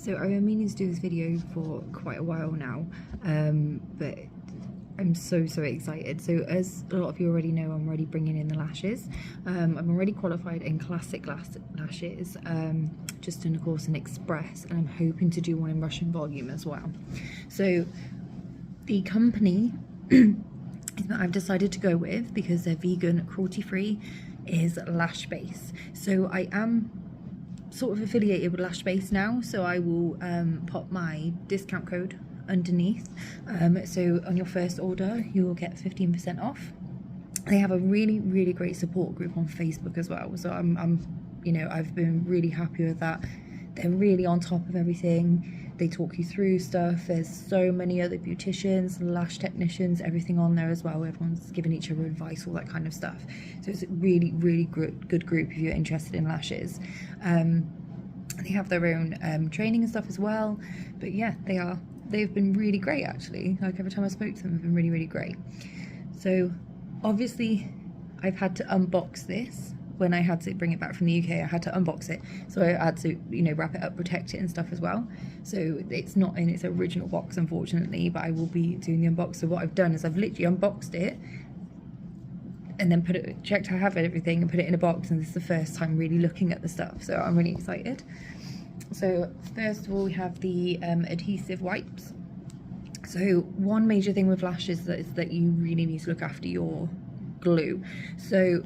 So I've been meaning to do this video for quite a while now, but I'm so excited. So as a lot of you already know, I'm already bringing in the lashes. I'm already qualified in classic lashes, just in a course in Express, and I'm hoping to do one in Russian volume as well. So the company that I've decided to go with, because they're vegan, cruelty free, is LashBase. So I am sort of affiliated with LashBase now, so I will pop my discount code underneath, so on your first order you will get 15% off. They have a really great support group on Facebook as well, so I'm you know, I've been really happy with that. They're really on top of everything. They talk you through stuff. There's so many other beauticians, lash technicians, everything on there as well. Everyone's giving each other advice, all that kind of stuff. So it's a really good group if you're interested in lashes. They have their own training and stuff as well. But yeah, they've been really great actually. Like every time I spoke to them, they've been really great. So obviously I've had to unbox this. When I had to bring it back from the UK, I had to unbox it, so I had to, you know, wrap it up, protect it and stuff as well. So it's not in its original box, unfortunately, but I will be doing the unbox. So what I've done is I've literally unboxed it and then checked I have everything and put it in a box, and this is the first time really looking at the stuff, so I'm really excited. So first of all, we have the adhesive wipes. So one major thing with lashes is that you really need to look after your glue. So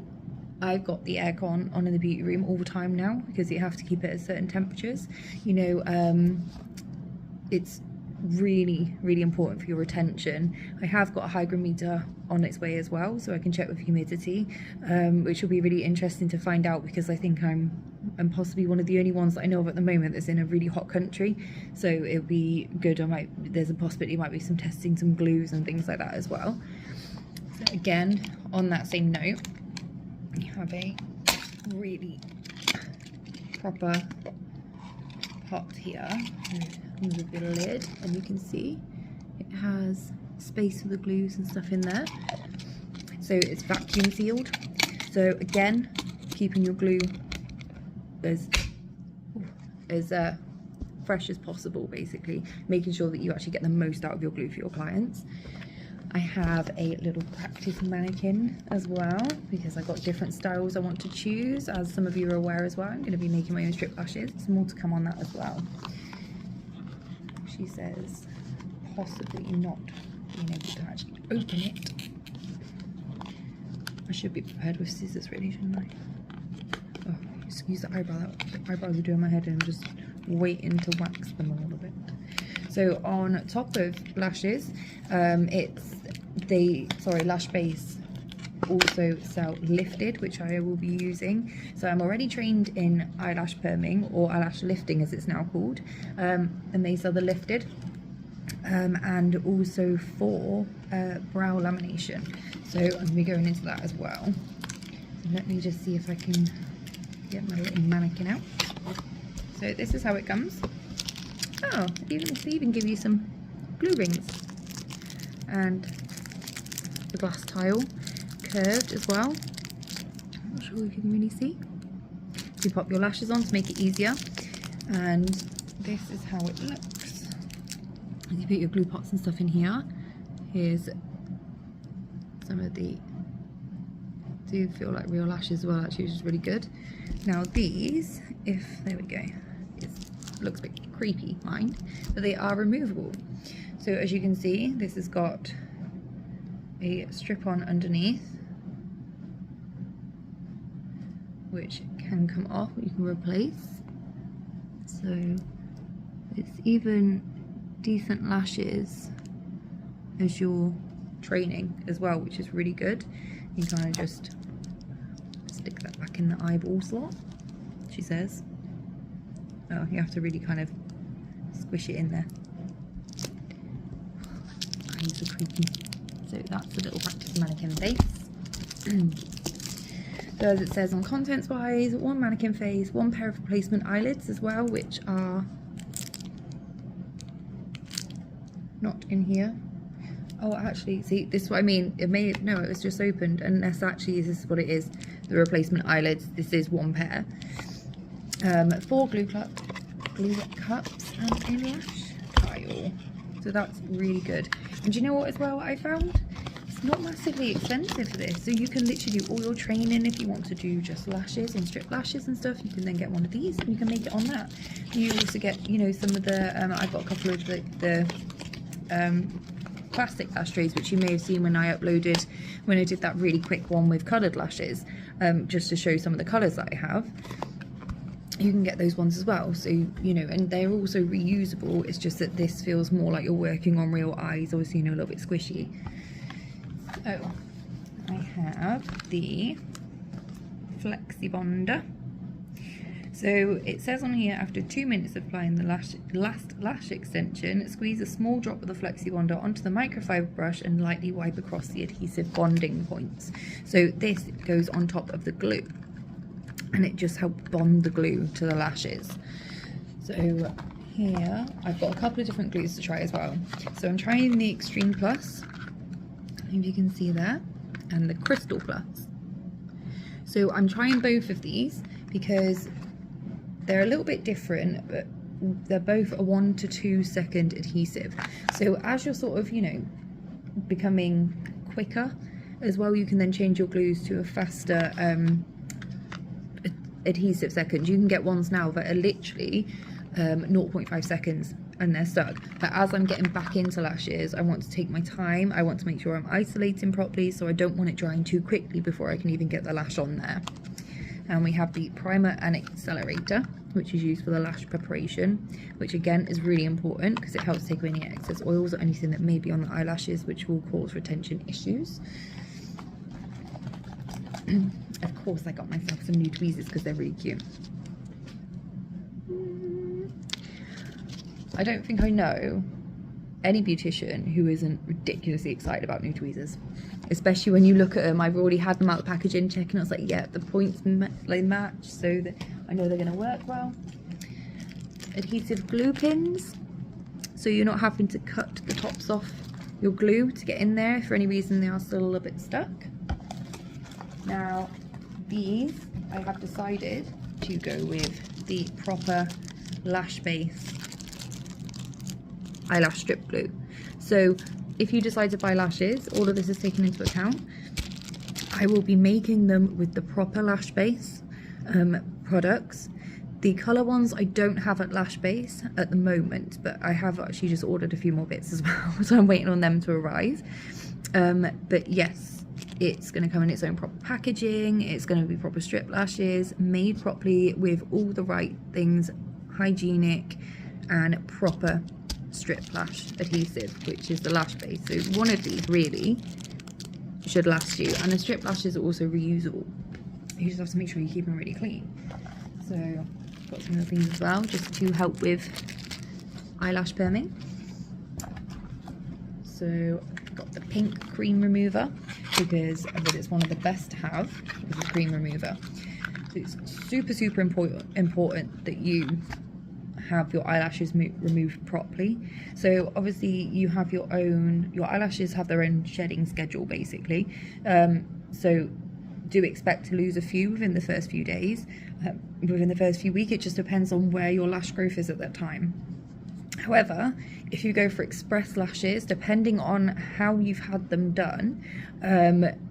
I've got the aircon on in the beauty room all the time now, because you have to keep it at certain temperatures. You know, it's really important for your retention. I have got a hygrometer on its way as well, so I can check with humidity, which will be really interesting to find out, because I think I'm possibly one of the only ones that I know of at the moment that's in a really hot country, so it'll be good. There's a possibility might be some testing some glues and things like that as well. So again, on that same note, you have a really proper pot here with the lid, and you can see it has space for the glues and stuff in there, so it's vacuum sealed. So again, keeping your glue as fresh as possible, basically making sure that you actually get the most out of your glue for your clients. I have a little practice mannequin as well, because I've got different styles I want to choose. As some of you are aware as well, I'm going to be making my own strip lashes. There's more to come on that as well. She says possibly not being able to actually open it. I should be prepared with scissors really, shouldn't I? Oh, excuse the eyebrow. The eyebrows are doing my head, and I'm just waiting to wax them a little bit. So on top of lashes, LashBase also sell lifted, which I will be using. So I'm already trained in eyelash perming, or eyelash lifting as it's now called, and they sell the lifted, and also for brow lamination. So I'm going to be going into that as well. So let me just see if I can get my little mannequin out. So this is how it comes. Oh, they even give you some glue rings, and the glass tile, curved as well. I'm not sure if you can really see. You pop your lashes on to make it easier, and this is how it looks. And you put your glue pots and stuff in here. Here's some of the, do feel like real lashes as well actually, which is really good. Now these, there we go, it looks a bit creepy, mind, but they are removable. So as you can see, this has got a strip on underneath, which can come off, you can replace. So it's even decent lashes as you're training as well, which is really good. You kind of just stick that back in the eyeball slot, she says. Oh, you have to really kind of squish it in there. Eyes are creepy. So that's the little practice mannequin face. So as it says on contents wise, one mannequin face, one pair of replacement eyelids as well, which are not in here. Oh, actually, see, this is what I mean. It was just opened, and this is what it is. The replacement eyelids. This is one pair. 4 glue glue cups and a lash tile. So that's really good. And do you know what as well I found? It's not massively expensive for this. So you can literally do all your training if you want to do just lashes and strip lashes and stuff. You can then get one of these and you can make it on that. You also get, you know, some of the, I've got a couple of the plastic lash trays, which you may have seen when I uploaded, when I did that really quick one with coloured lashes, just to show some of the colours that I have. You can get those ones as well, so you know, and they're also reusable. It's just that this feels more like you're working on real eyes, obviously, you know, a little bit squishy. So I have the Flexi Bonder. So it says on here, after 2 minutes of applying the last lash extension, squeeze a small drop of the Flexi Bonder onto the microfiber brush and lightly wipe across the adhesive bonding points. So this goes on top of the glue, and it just helps bond the glue to the lashes. So here I've got a couple of different glues to try as well. So I'm trying the Extreme Plus, if you can see there, and the Crystal Plus. So I'm trying both of these because they're a little bit different, but they're both a 1 to 2 second adhesive. So as you're sort of, you know, becoming quicker as well, you can then change your glues to a faster adhesive second. You can get ones now that are literally 0.5 seconds and they're stuck. But as I'm getting back into lashes, I want to take my time. I want to make sure I'm isolating properly, so I don't want it drying too quickly before I can even get the lash on there. And we have the primer and accelerator, which is used for the lash preparation, which again is really important because it helps take away any excess oils or anything that may be on the eyelashes, which will cause retention issues. Of course, I got myself some new tweezers because they're really cute. I don't think I know any beautician who isn't ridiculously excited about new tweezers, especially when you look at them. I've already had them out the packaging, checking. I was like, yeah, the points they match, so that I know they're going to work well. Adhesive glue pins, so you're not having to cut the tops off your glue to get in there if for any reason they are still a little bit stuck. Now these, I have decided to go with the proper LashBase eyelash strip glue. So if you decide to buy lashes, all of this is taken into account. I will be making them with the proper LashBase products. The colour ones I don't have at LashBase at the moment, but I have actually just ordered a few more bits as well, so I'm waiting on them to arrive. But yes, it's going to come in its own proper packaging. It's going to be proper strip lashes, made properly with all the right things, hygienic and proper strip lash adhesive, which is the LashBase. So one of these really should last you, and the strip lashes are also reusable. You just have to make sure you keep them really clean. So I've got some of these as well, just to help with eyelash perming. So I've got the pink cream remover because it's one of the best to have, is a cream remover. So it's super important that you have your eyelashes removed properly. So obviously you have your eyelashes have their own shedding schedule basically, so do expect to lose a few within the first few days, within the first few weeks. It just depends on where your lash growth is at that time. However, if you go for express lashes, depending on how you've had them done,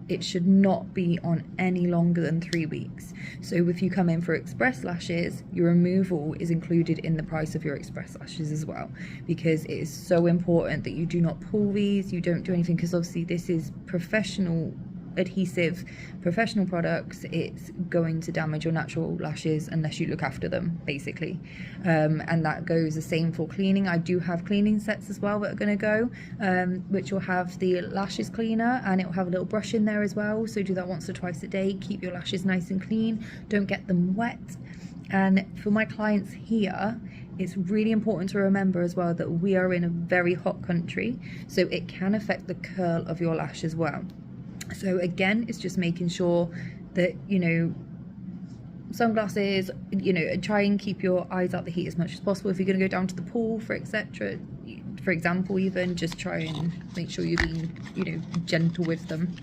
it should not be on any longer than 3 weeks. So if you come in for express lashes, your removal is included in the price of your express lashes as well, because it is so important that you do not pull these, you don't do anything, because obviously this is professional adhesive, professional products. It's going to damage your natural lashes unless you look after them basically, and that goes the same for cleaning. I do have cleaning sets as well that are going to go, which will have the lashes cleaner, and it will have a little brush in there as well. So do that once or twice a day. Keep your lashes nice and clean, don't get them wet. And for my clients here, it's really important to remember as well that we are in a very hot country, so it can affect the curl of your lash as well. So again, it's just making sure that, you know, sunglasses, you know, try and keep your eyes out the heat as much as possible. If you're going to go down to the pool, for example, even just try and make sure you're being, you know, gentle with them.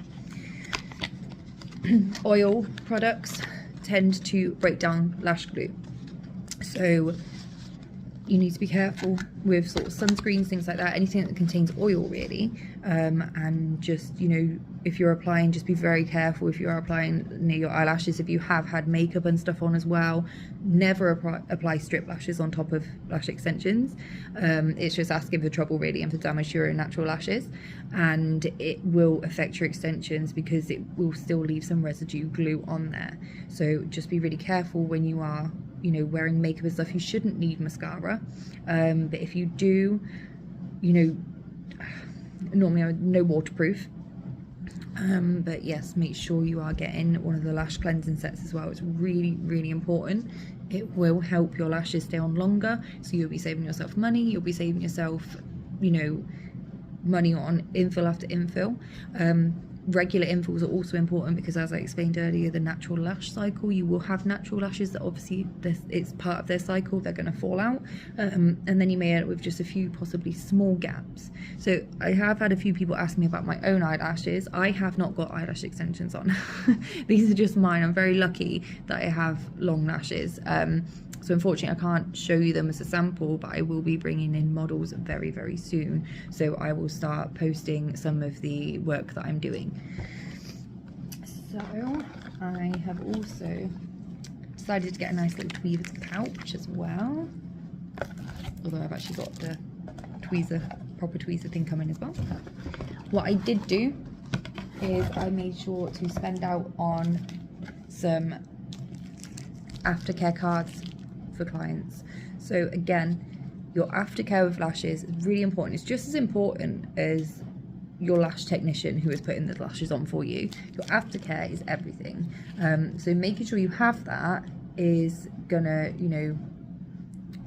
Oil products tend to break down lash glue. So you need to be careful with sort of sunscreens, things like that, anything that contains oil really. And just, you know, if you're applying, just be very careful if you are applying near your eyelashes. If you have had makeup and stuff on as well, never apply strip lashes on top of lash extensions. It's just asking for trouble really, and for damage to your own natural lashes, and it will affect your extensions because it will still leave some residue glue on there. So just be really careful when you are, you know, wearing makeup and stuff. You shouldn't need mascara, but if you do, you know, normally I'm no waterproof, but yes, make sure you are getting one of the lash cleansing sets as well. It's really, really important. It will help your lashes stay on longer, so you'll be saving yourself money, you'll be saving yourself, you know, money on infill after infill. Regular infills are also important because, as I explained earlier, the natural lash cycle, you will have natural lashes that obviously it's part of their cycle, they're going to fall out, and then you may end up with just a few possibly small gaps. So I have had a few people ask me about my own eyelashes. I have not got eyelash extensions on. These are just mine. I'm very lucky that I have long lashes. So unfortunately I can't show you them as a sample, but I will be bringing in models very, very soon. So I will start posting some of the work that I'm doing. So I have also decided to get a nice little tweezers pouch as well. Although I've actually got the proper tweezer thing coming as well. What I did do is I made sure to spend out on some aftercare cards for clients. So again, your aftercare with lashes is really important. It's just as important as your lash technician who is putting the lashes on for you. Your aftercare is everything. So making sure you have that is gonna, you know,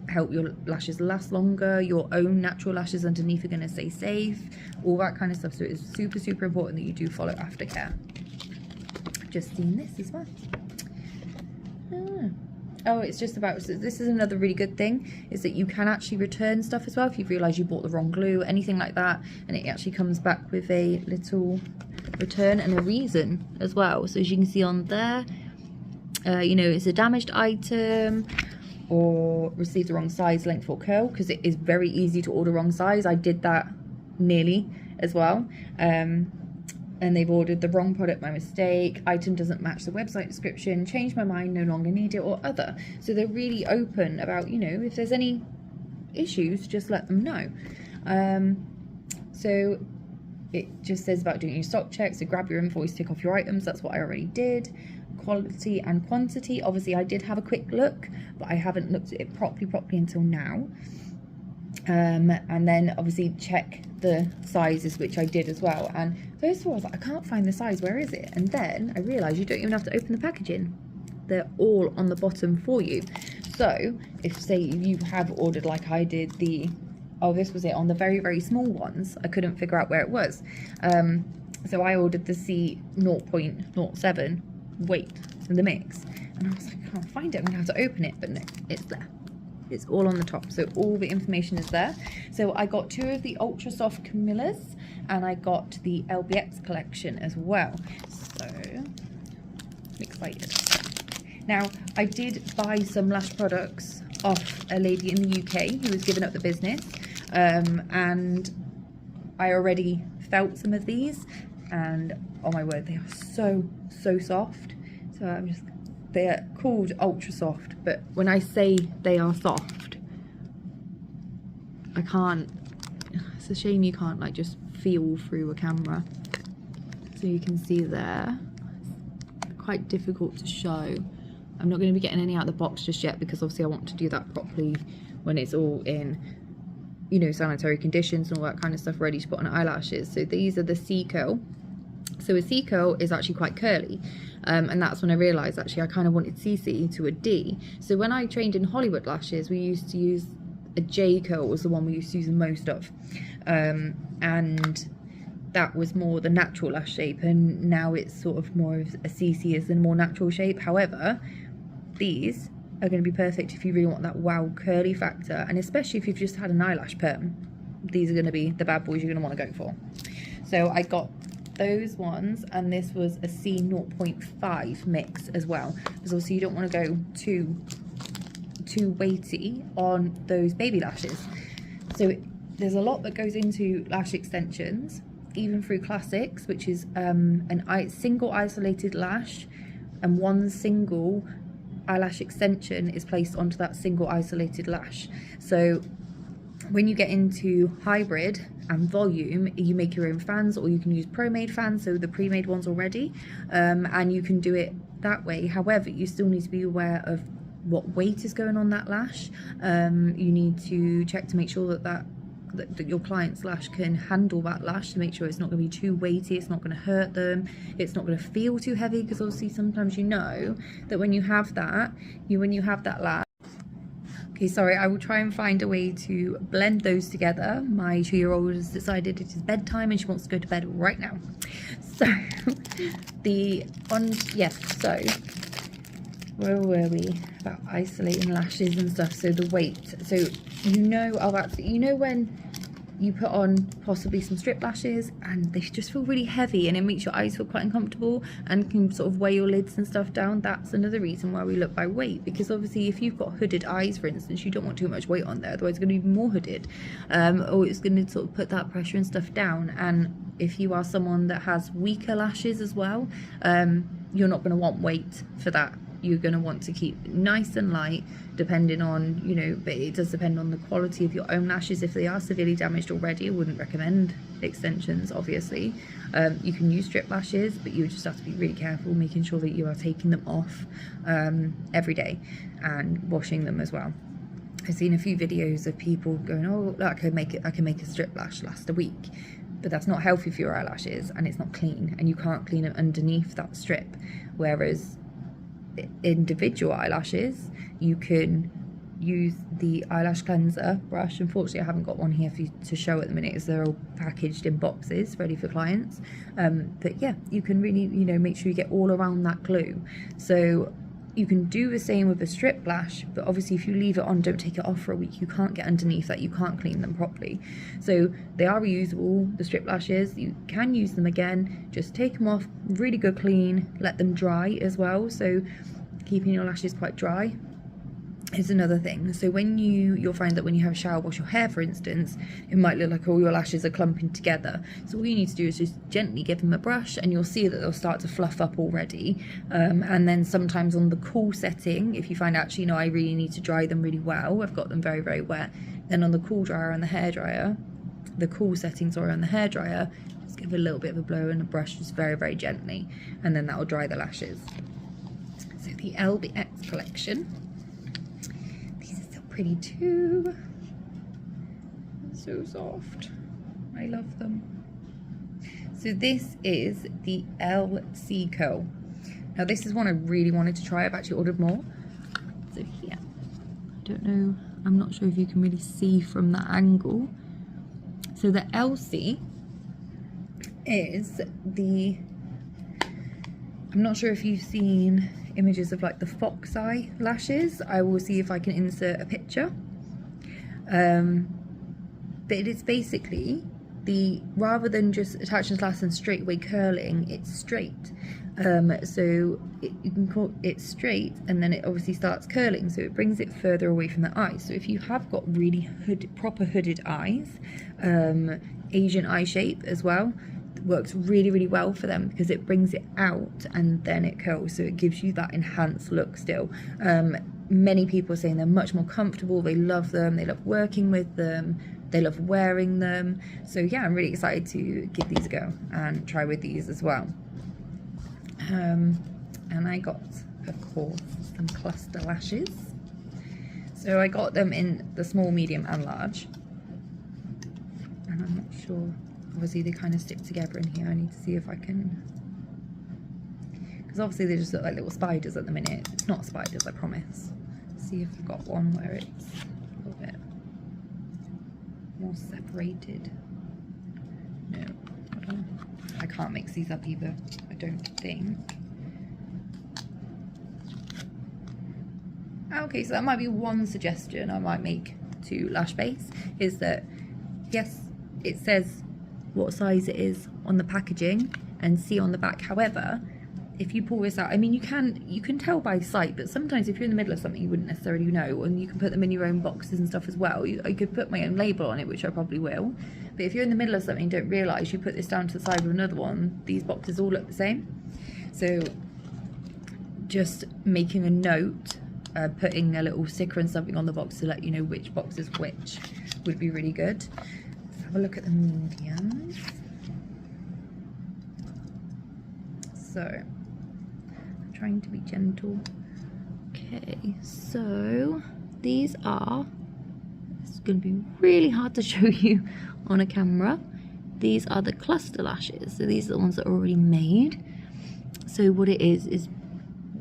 help your lashes last longer. Your own natural lashes underneath are gonna stay safe, all that kind of stuff. So it's super, super important that you do follow aftercare. Just seen this as well. Oh, it's just about, so this is another really good thing, is that you can actually return stuff as well if you've realised you bought the wrong glue, anything like that, and it actually comes back with a little return and a reason as well. So as you can see on there, you know, it's a damaged item, or received the wrong size, length or curl, because it is very easy to order wrong size. I did that nearly as well. And they've ordered the wrong product by mistake, item doesn't match the website description, changed my mind, no longer need it, or other. So they're really open about, you know, if there's any issues, just let them know. So it just says about doing your stock checks, so grab your invoice, tick off your items, that's what I already did. Quality and quantity, obviously I did have a quick look, but I haven't looked at it properly until now. And then obviously check the sizes, which I did as well. And first of all I was like, I can't find the size, where is it? And then I realised you don't even have to open the packaging, they're all on the bottom for you. So if, say, you have ordered like I did the, oh, this was it, on the very, very small ones, I couldn't figure out where it was. So I ordered the C 0.07 weight in the mix, and I was like, I can't find it, I'm gonna have to open it, but no, it's there. It's all on the top, so all the information is there. So I got 2 of the Ultra Soft Camillas, and I got the LBX collection as well. So I'm excited. Now, I did buy some lash products off a lady in the UK who was giving up the business, and I already felt some of these, and oh my word, they are so soft. So I'm just, they are called Ultra Soft, but when I say they are soft, I can't, it's a shame you can't like just feel through a camera. So you can see there, it's quite difficult to show. I'm not going to be getting any out of the box just yet, because obviously I want to do that properly when it's all in, you know, sanitary conditions and all that kind of stuff, ready to put on eyelashes. So these are the C curl. So a C curl is actually quite curly, and that's when I realised actually I kind of wanted CC to a D. So when I trained in Hollywood lashes, we used to use a J curl, was the one we used to use the most of, and that was more the natural lash shape, and now it's sort of more of a CC as the more natural shape. However, these are going to be perfect if you really want that wow curly factor, and especially if you've just had an eyelash perm, these are going to be the bad boys you're going to want to go for. So I got those ones, and this was a C 0.5 mix as well, because obviously you don't want to go too too weighty on those baby lashes. So there's a lot that goes into lash extensions, even through classics, which is a single isolated lash, and one single eyelash extension is placed onto that single isolated lash. So when you get into hybrid and volume, you make your own fans, or you can use pro-made fans, so the pre-made ones already, and you can do it that way. However, you still need to be aware of what weight is going on that lash. You need to check to make sure that your client's lash can handle that lash, to make sure it's not going to be too weighty, it's not going to hurt them, it's not going to feel too heavy, because obviously sometimes you know that when you have that lash. Okay, sorry, I will try and find a way to blend those together. My 2-year-old has decided it is bedtime and she wants to go to bed right now. So so where were we? About isolating lashes and stuff. So the weight. So you know when you put on possibly some strip lashes and they just feel really heavy and it makes your eyes feel quite uncomfortable and can sort of weigh your lids and stuff down. That's another reason why we look by weight, because obviously if you've got hooded eyes, for instance, you don't want too much weight on there, otherwise it's going to be more hooded, or it's going to sort of put that pressure and stuff down. And if you are someone that has weaker lashes as well, you're not going to want weight for that. You're going to want to keep nice and light, depending on, you know, but it does depend on the quality of your own lashes. If they are severely damaged already, I wouldn't recommend extensions, obviously. You can use strip lashes, but you just have to be really careful, making sure that you are taking them off every day and washing them as well. I've seen a few videos of people going, oh, I can make a strip lash last a week, but that's not healthy for your eyelashes, and it's not clean, and you can't clean it underneath that strip. Whereas individual eyelashes, you can use the eyelash cleanser brush. Unfortunately, I haven't got one here for you to show at the minute, as they're all packaged in boxes ready for clients. But yeah, you can really, you know, make sure you get all around that glue. So you can do the same with a strip lash, but obviously if you leave it on, don't take it off for a week, you can't get underneath that, you can't clean them properly. So they are reusable, the strip lashes. You can use them again, just take them off, really good clean, let them dry as well. So keeping your lashes quite dry is another thing. So when you'll find that when you have a shower, wash your hair, for instance, it might look like all your lashes are clumping together. So all you need to do is just gently give them a brush, and you'll see that they'll start to fluff up already. And then sometimes on the cool setting, if you find actually, no, I really need to dry them really well, I've got them very, very wet, then on the cool dryer and the hairdryer, the cool settings are on the hairdryer, just give a little bit of a blow and a brush just very, very gently, and then that will dry the lashes. So the LBX collection. Pretty too. So soft. I love them. So this is the LC curl. Now this is one I really wanted to try. I've actually ordered more. So here, I don't know, I'm not sure if you can really see from that angle. So the LC is the, I'm not sure if you've seen images of like the fox eye lashes. I will see if I can insert a picture. But it is basically rather than just attaching the lash and straight away curling, it's straight. So you can call it straight, and then it obviously starts curling, so it brings it further away from the eye. So if you have got really proper hooded eyes, Asian eye shape as well, works really, really well for them, because it brings it out and then it curls, so it gives you that enhanced look still. Many people are saying they're much more comfortable, they love them, they love working with them, they love wearing them. So yeah, I'm really excited to give these a go and try with these as well. And I got, of course, some cluster lashes. So I got them in the small, medium and large, and I'm not sure, obviously they kind of stick together in here. I need to see if I can, because obviously they just look like little spiders at the minute. It's not spiders, I promise. Let's see if I've got one where it's a little bit more separated. No, I can't mix these up either, I don't think. Okay, so that might be one suggestion I might make to LashBase, is that yes, it says what size it is on the packaging and see on the back. However, if you pull this out, I mean, you can tell by sight, but sometimes if you're in the middle of something you wouldn't necessarily know, and you can put them in your own boxes and stuff as well. I could put my own label on it, which I probably will, but if you're in the middle of something and don't realise, you put this down to the side of another one, these boxes all look the same. So just making a note, putting a little sticker and something on the box to let you know which box is which would be really good. Let's have a look at the mediums. So I'm trying to be gentle. Okay, so these are, it's going to be really hard to show you on a camera. These are the cluster lashes. So these are the ones that are already made. So what it is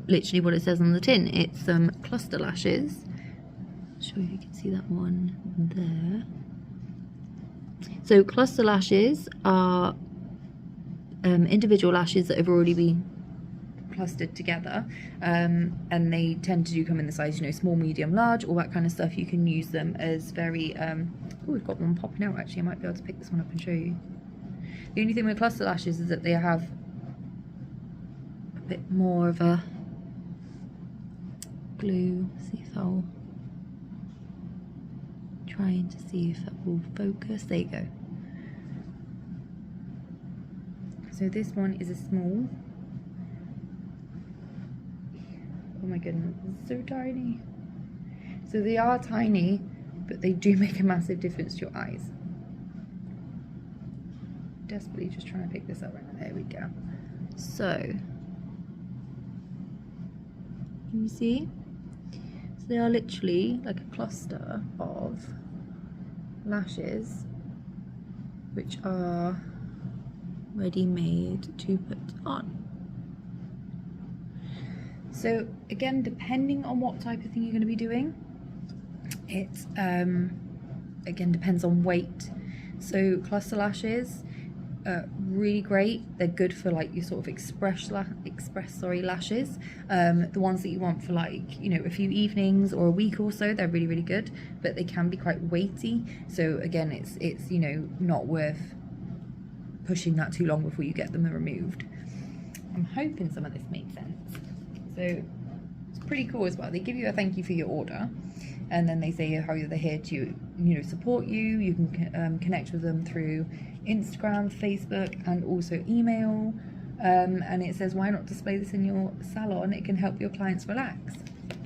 literally what it says on the tin. It's some cluster lashes. I'll show you if you can see that one there. So cluster lashes are individual lashes that have already been clustered together, and they tend to come in the size, you know, small, medium, large, all that kind of stuff. You can use them as very oh, we've got one popping out actually. I might be able to pick this one up and show you. The only thing with cluster lashes is that they have a bit more of a glue. See if I'll trying to see if that will focus. There you go. So this one is a small. Oh my goodness, it's so tiny. So they are tiny, but they do make a massive difference to your eyes. Desperately just trying to pick this up right now. There we go. So, can you see? So they are literally like a cluster of lashes, which are ready made to put on. So again, depending on what type of thing you're going to be doing, it again depends on weight. So cluster lashes are really great. They're good for like your sort of express lashes. The ones that you want for like, you know, a few evenings or a week or so, they're really, really good, but they can be quite weighty. So again, it's you know, not worth pushing that too long before you get them removed. I'm hoping some of this makes sense. So it's pretty cool as well. They give you a thank you for your order, and then they say how they're here to, you know, support you. You can connect with them through Instagram, Facebook, and also email. And it says, why not display this in your salon? It can help your clients relax.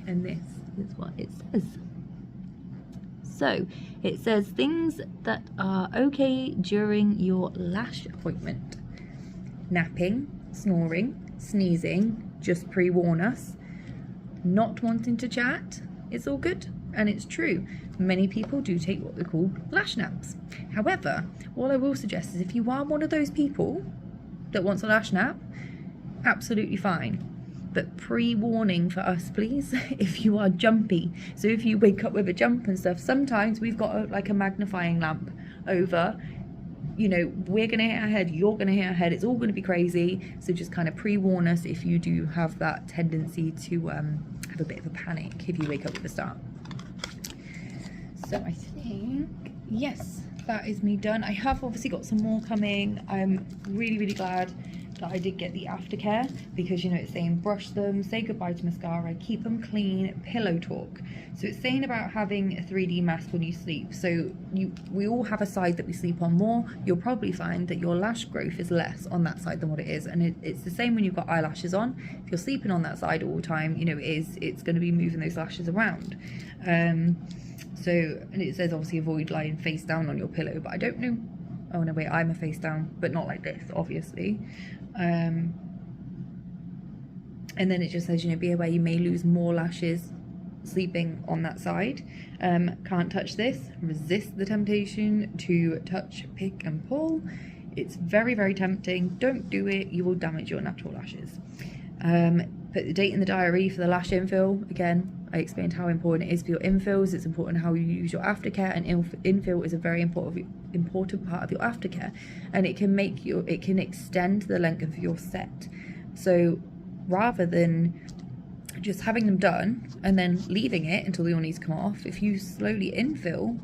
And this is what it says. So it says things that are okay during your lash appointment: napping, snoring, sneezing. Just pre-warn us. Not wanting to chat, it's all good, and it's true. Many people do take what they call lash naps. However, what I will suggest is if you are one of those people that wants a lash nap, absolutely fine. But pre-warning for us, please, if you are jumpy. So if you wake up with a jump and stuff, sometimes we've got like a magnifying lamp over. You know, we're going to hit our head, you're going to hit our head, it's all going to be crazy. So just kind of pre-warn us if you do have that tendency to have a bit of a panic if you wake up with a start. So I think, yes, that is me done. I have obviously got some more coming. I'm really, really glad that I did get the aftercare, because, you know, it's saying brush them, say goodbye to mascara, keep them clean, pillow talk. So it's saying about having a 3D mask when you sleep. So we all have a side that we sleep on more. You'll probably find that your lash growth is less on that side than what it is, and it's the same when you've got eyelashes on. If you're sleeping on that side all the time, you know, it's going to be moving those lashes around. So, and it says obviously avoid lying face down on your pillow, but I don't know. Oh no, wait, I'm a face down, but not like this, obviously. And then it just says, you know, be aware you may lose more lashes sleeping on that side. Can't touch this. Resist the temptation to touch, pick and pull. It's very, very tempting. Don't do it. You will damage your natural lashes. Put the date in the diary for the lash infill. Again, I explained how important it is for your infills. It's important how you use your aftercare, and infill is a very important part of your aftercare, and it can extend the length of your set. So rather than just having them done and then leaving it until your needs come off, if you slowly infill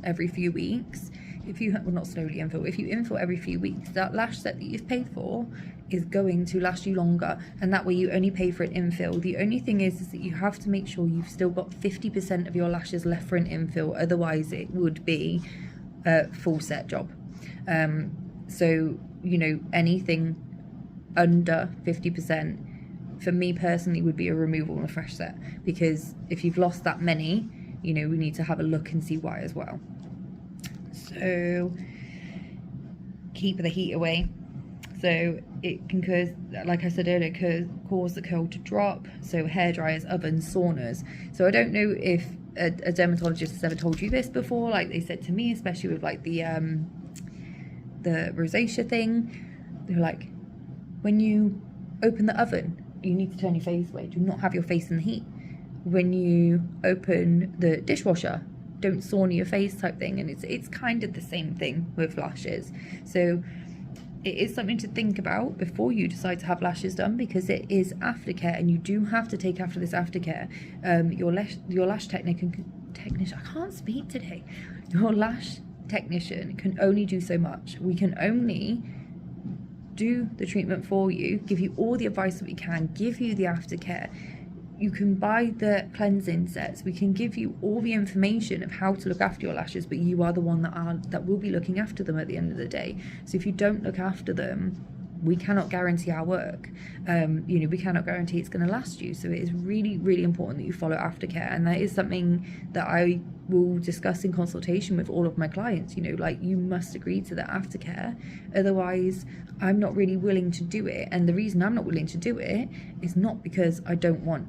every few weeks, if you, well, not slowly infill, if you infill every few weeks, that lash set that you've paid for is going to last you longer, and that way you only pay for an infill. The only thing is that you have to make sure you've still got 50% of your lashes left for an infill, otherwise it would be a full set job. So, you know, anything under 50% for me personally would be a removal and a fresh set, because if you've lost that many, you know, we need to have a look and see why as well. So keep the heat away. So it can cause, like I said earlier, cause the curl to drop. So hair dryers, ovens, saunas. So I don't know if a dermatologist has ever told you this before, like they said to me, especially with like the rosacea thing. They're like, when you open the oven, you need to turn your face away. Do not have your face in the heat. When you open the dishwasher, don't sauna your face, type thing. And it's kind of the same thing with lashes. So it is something to think about before you decide to have lashes done, because it is aftercare, and you do have to take after this aftercare. Your lash technician, I can't speak today. Your lash technician can only do so much. We can only do the treatment for you, give you all the advice that we can, give you the aftercare. You can buy the cleansing sets. We can give you all the information of how to look after your lashes, but you are the one that will be looking after them at the end of the day. So if you don't look after them, we cannot guarantee our work. You know, we cannot guarantee it's going to last you. So it is really, really important that you follow aftercare, and that is something that I will discuss in consultation with all of my clients. You know, like, you must agree to the aftercare, otherwise I'm not really willing to do it. And the reason I'm not willing to do it is not because I don't want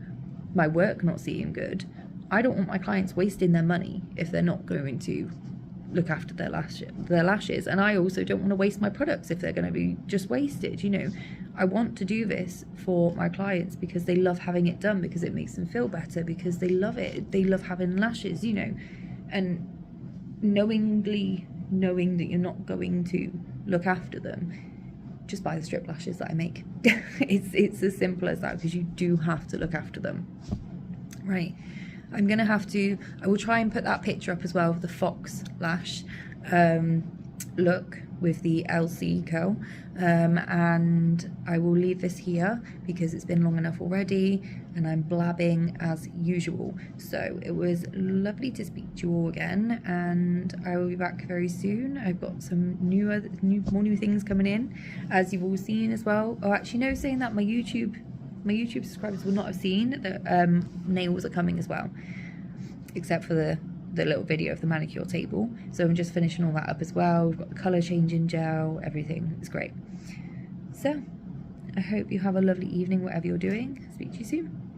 my work not seem good. I don't want my clients wasting their money if they're not going to look after their lashes, and I also don't want to waste my products if they're going to be just wasted. You know, I want to do this for my clients because they love having it done, because it makes them feel better, because they love it, they love having lashes, you know. And knowing that you're not going to look after them, just buy the strip lashes that I make. it's as simple as that, because you do have to look after them. Right, I'm gonna have to, I will try and put that picture up as well of the fox lash look with the LC curl, and I will leave this here because it's been long enough already and I'm blabbing as usual. So it was lovely to speak to you all again, and I will be back very soon. I've got some more new things coming in, as you've all seen as well. Oh, actually no, saying that, my YouTube subscribers will not have seen that nails are coming as well, except for the little video of the manicure table. So I'm just finishing all that up as well. We've got the colour changing gel, everything is great. So I hope you have a lovely evening whatever you're doing. Speak to you soon.